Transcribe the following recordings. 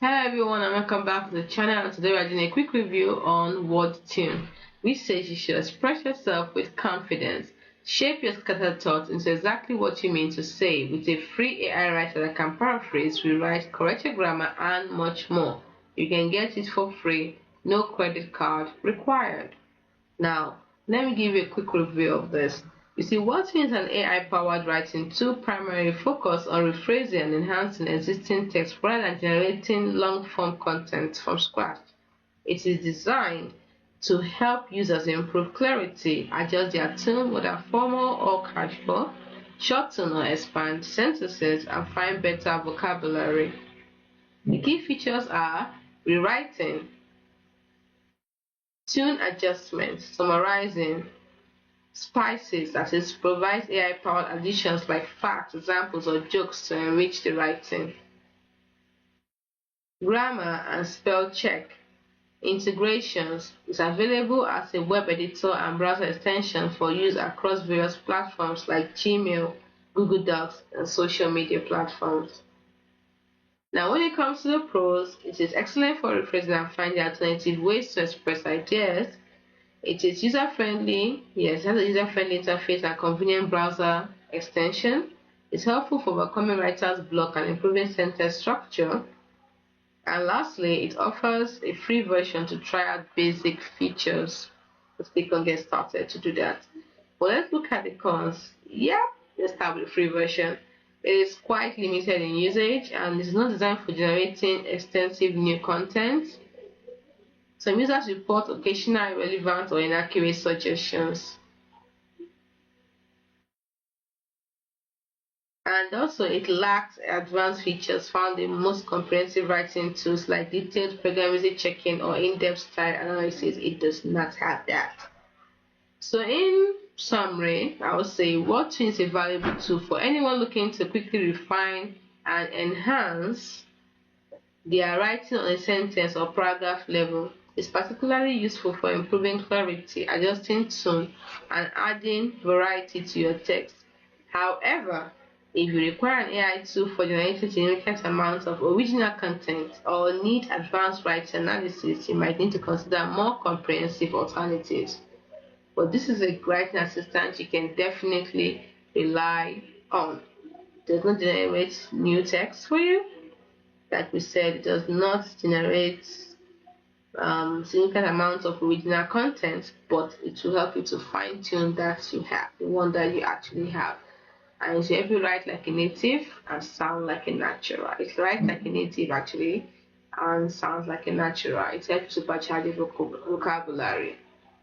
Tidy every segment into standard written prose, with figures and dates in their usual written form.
Hello everyone and welcome back to the channel, and today we are doing a quick review on Wordtune, which says you should express yourself with confidence, shape your scattered thoughts into exactly what you mean to say with a free AI writer that can paraphrase, rewrite, correct your grammar and much more. You can get it for free, no credit card required. Now, let me give you a quick review of this. You see, Wordtune is an AI-powered writing tool primarily focused on rephrasing and enhancing existing text rather than generating long-form content from scratch. It is designed to help users improve clarity, adjust their tone, whether formal or casual, shorten or expand sentences, and find better vocabulary. The key features are rewriting, tune adjustments, summarizing, spices, that is, provides AI-powered additions like facts, examples, or jokes to enrich the writing. Grammar and spell check. Integrations is available as a web editor and browser extension for use across various platforms like Gmail, Google Docs, and social media platforms. Now, when it comes to the pros, it is excellent for rephrasing and finding alternative ways to express ideas. It is user-friendly. Yes, it has a user-friendly interface and convenient browser extension. It's helpful for overcoming writer's block and improving sentence structure. And lastly, it offers a free version to try out basic features. Let's click on get started to do that. But let's look at the cons. Yeah, let's start with the free version. It is quite limited in usage and is not designed for generating extensive new content. Some users report occasional irrelevant or inaccurate suggestions. And also, it lacks advanced features found in most comprehensive writing tools like detailed programming checking or in-depth style analysis. It does not have that. So in summary, I would say Wordtune is a valuable tool for anyone looking to quickly refine and enhance their writing on a sentence or paragraph level. Is particularly useful for improving clarity, adjusting tone, and adding variety to your text. However, if you require an AI tool for generating significant amounts of original content or need advanced writing analysis, you might need to consider more comprehensive alternatives. But this is a writing assistant you can definitely rely on. It does not generate new text for you. Like we said, it does not generate significant amounts of original content, but it will help you to fine tune that you have, the one that you actually have. And it will help you write like a native and sound like a natural. It writes like a native actually and sounds like a natural. It helps you supercharge your vocabulary.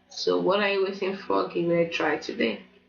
So what are you waiting for? Give it a try today.